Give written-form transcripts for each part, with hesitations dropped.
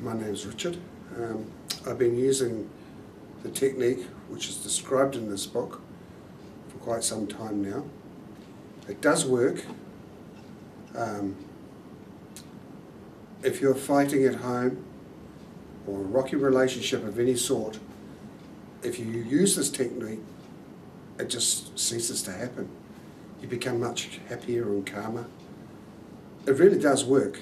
My name is Richard. I've been using the technique which is described in this book for quite some time now. It does work. If you're fighting at home or a rocky relationship of any sort, if you use this technique, it just ceases to happen. You become much happier and calmer. It really does work.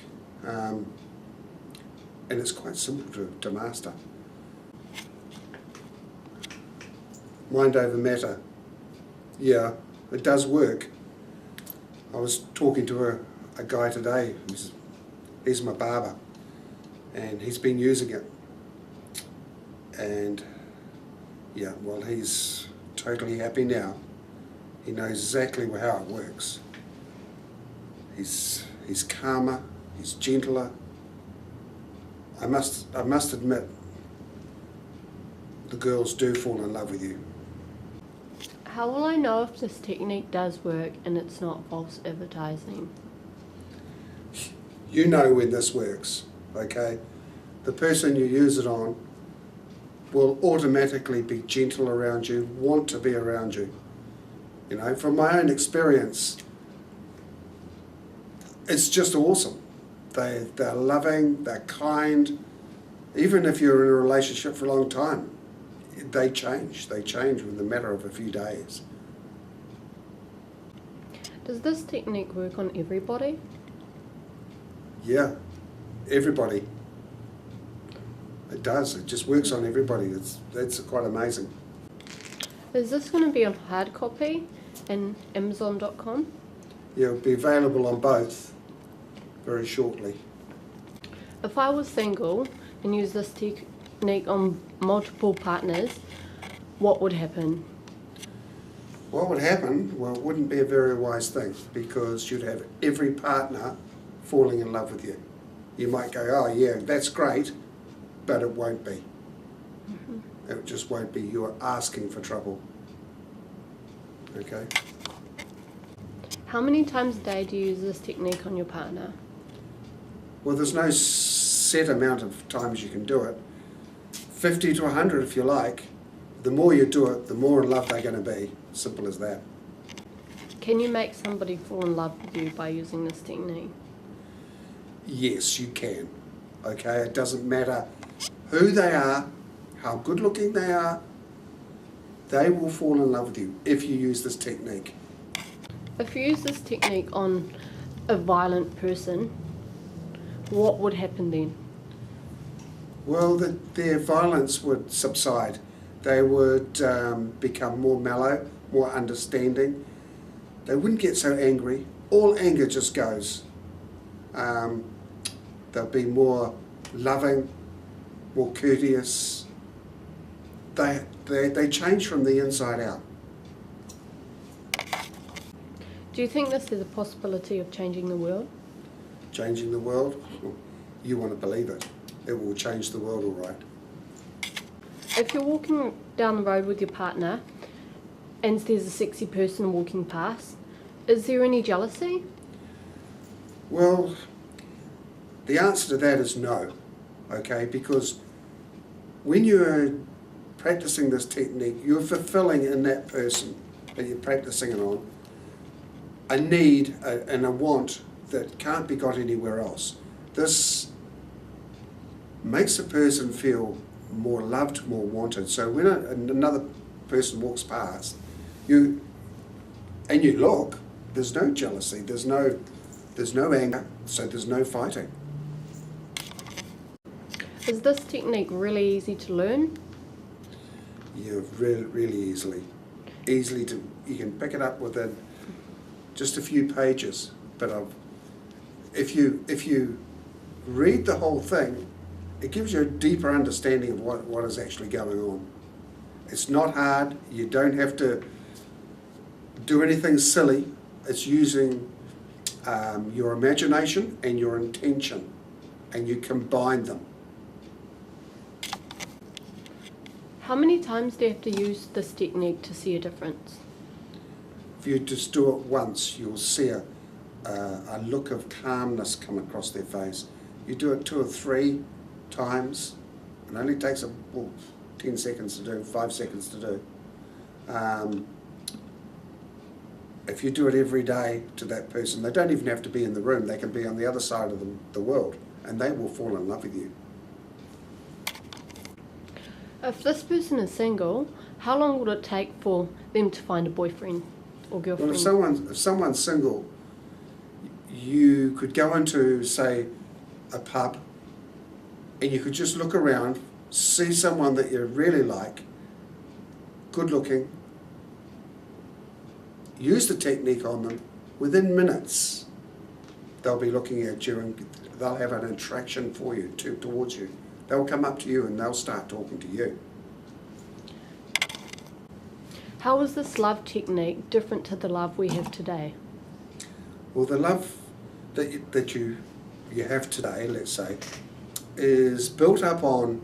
And it's quite simple to master. Mind over matter. Yeah, it does work. I was talking to a guy today, he's my barber, and he's been using it. And yeah, well, he's totally happy now. He knows exactly how it works. He's calmer, he's gentler. I must admit, the girls do fall in love with you. How will I know if this technique does work and it's not false advertising? You know when this works, okay? The person you use it on will automatically be gentle around you, want to be around you. You know, from my own experience, it's just awesome. They're loving, they're kind. Even if you're in a relationship for a long time, they change within the matter of a few days. Does this technique work on everybody? Yeah, everybody. It does, it just works on everybody. That's quite amazing. Is this going to be on hard copy and Amazon.com? Yeah, it'll be available on both very shortly. If I was single and used this technique on multiple partners, what would happen? What would happen? Well, it wouldn't be a very wise thing, because you'd have every partner falling in love with you. You might go, oh yeah, that's great, but it won't be. Mm-hmm. It just won't be. You're asking for trouble. Okay? How many times a day do you use this technique on your partner? Well, there's no set amount of times you can do it. 50 to 100 if you like. The more you do it, the more in love they're going to be. Simple as that. Can you make somebody fall in love with you by using this technique? Yes, you can. Okay, it doesn't matter who they are, how good looking they are, they will fall in love with you if you use this technique. If you use this technique on a violent person, what would happen then? Well, their violence would subside. They would become more mellow, more understanding. They wouldn't get so angry. All anger just goes. They'll be more loving, more courteous. They change from the inside out. Do you think this is a possibility of changing the world? Changing the world? You want to believe it. It will change the world all right. If you're walking down the road with your partner and there's a sexy person walking past, is there any jealousy? Well, the answer to that is no, okay? Because when you're practicing this technique, you're fulfilling in that person that you're practicing it on a need and a want that can't be got anywhere else. This makes a person feel more loved, more wanted. So when another person walks past, you look, there's no jealousy, there's no anger, so there's no fighting. Is this technique really easy to learn? Yeah, really easily. You can pick it up within just a few pages. But if you read the whole thing, it gives you a deeper understanding of what is actually going on. It's not hard. You don't have to do anything silly. It's using your imagination and your intention, and you combine them. How many times do you have to use this technique to see a difference? If you just do it once, you'll see a look of calmness come across their face. You do it 2 or 3 times. It only takes 10 seconds to do, 5 seconds to do. If you do it every day to that person, they don't even have to be in the room, they can be on the other side of the world, and they will fall in love with you. If this person is single, how long would it take for them to find a boyfriend or girlfriend? Well, if someone's single, you could go into, say, a pub, and you could just look around, see someone that you really like, good looking, use the technique on them. Within minutes, they'll be looking at you and they'll have an attraction for you, towards you. They'll come up to you and they'll start talking to you. How is this love technique different to the love we have today? Well, the love that you have today, let's say, is built up on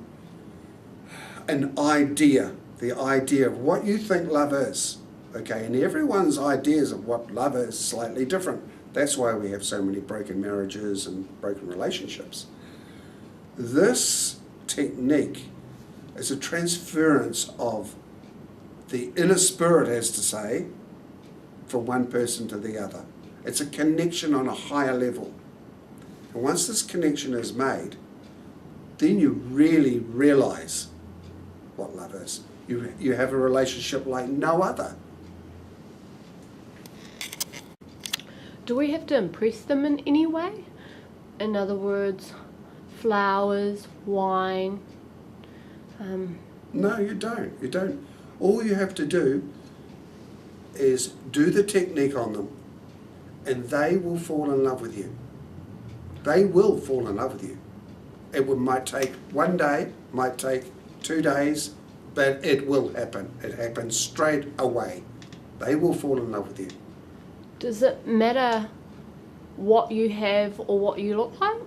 an idea, the idea of what you think love is. Okay, and everyone's ideas of what love is slightly different. That's why we have so many broken marriages and broken relationships. This technique is a transference of the inner spirit, as to say, from one person to the other. It's a connection on a higher level. And once this connection is made, then you really realize what love is. You have a relationship like no other. Do we have to impress them in any way? In other words, flowers, wine? No, you don't. You don't. All you have to do is do the technique on them, and they will fall in love with you. They will fall in love with you. Might take 1 day, might take 2 days, but it will happen. It happens straight away. They will fall in love with you. Does it matter what you have or what you look like?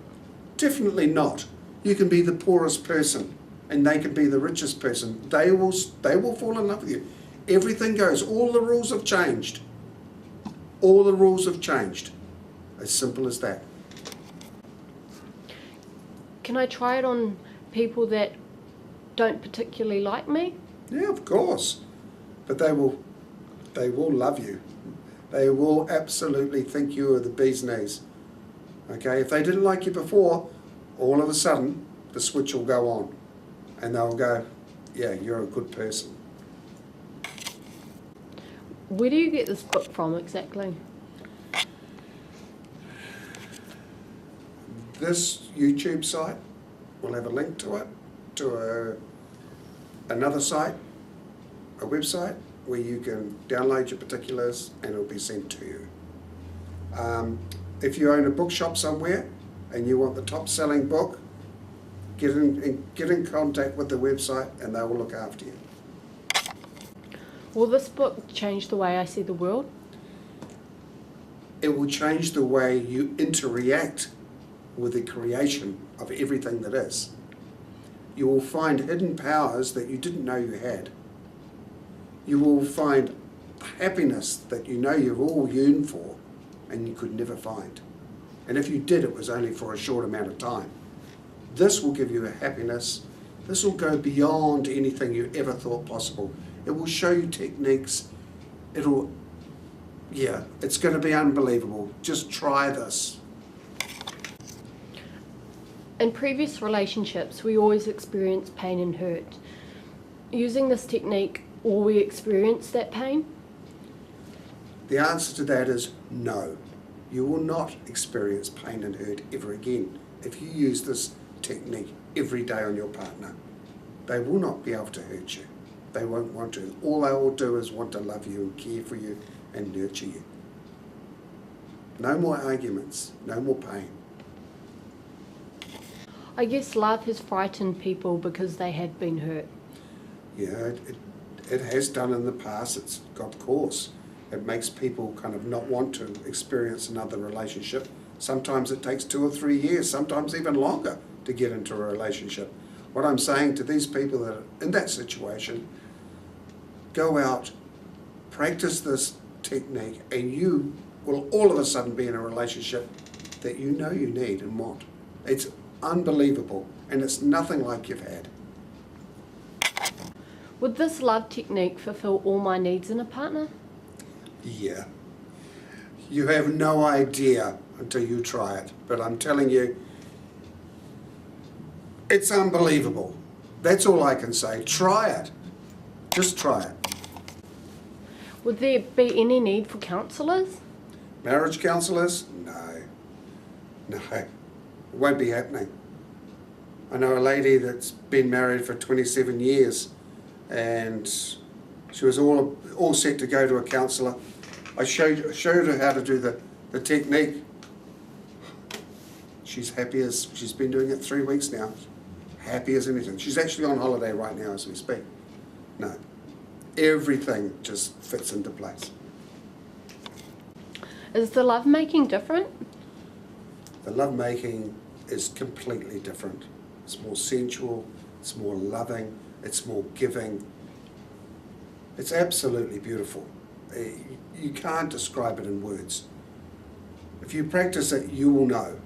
Definitely not. You can be the poorest person and they can be the richest person. They will fall in love with you. Everything goes. All the rules have changed. All the rules have changed. As simple as that. Can I try it on people that don't particularly like me? Yeah, of course. But they will love you. They will absolutely think you are the bee's knees. Okay, if they didn't like you before, all of a sudden the switch will go on and they'll go, yeah, you're a good person. Where do you get this book from exactly? This YouTube site will have a link to it, to another site, a website, where you can download your particulars and it'll be sent to you. If you own a bookshop somewhere and you want the top selling book, get in contact with the website and they will look after you. Will this book change the way I see the world? It will change the way you interact with the creation of everything that is. You will find hidden powers that you didn't know you had. You will find happiness that you know you've all yearned for and you could never find. And if you did, it was only for a short amount of time. This will give you a happiness. This will go beyond anything you ever thought possible. It will show you techniques. It's going to be unbelievable. Just try this. In previous relationships, we always experience pain and hurt. Using this technique, will we experience that pain? The answer to that is no. You will not experience pain and hurt ever again if you use this technique every day on your partner. They will not be able to hurt you. They won't want to. All they will do is want to love you and care for you and nurture you. No more arguments, no more pain. I guess love has frightened people because they had been hurt. Yeah, it has done in the past. It's got course. It makes people kind of not want to experience another relationship. Sometimes it takes 2 or 3 years, sometimes even longer to get into a relationship. What I'm saying to these people that are in that situation, go out, practice this technique, and you will all of a sudden be in a relationship that you know you need and want. It's unbelievable. and it's nothing like you've had. Would this love technique fulfill all my needs in a partner? Yeah. You have no idea until you try it, but I'm telling you, it's unbelievable. That's all I can say. Try it. Just try it. Would there be any need for counsellors? Marriage counsellors? No. No. It won't be happening. I know a lady that's been married for 27 years and she was all set to go to a counsellor. I showed her how to do the technique. She's happy as, she's been doing it 3 weeks now. Happy as anything. She's actually on holiday right now as we speak. No. Everything just fits into place. Is the love making different? The love making is completely different. It's more sensual, it's more loving, it's more giving. It's absolutely beautiful. You can't describe it in words. If you practice it, you will know.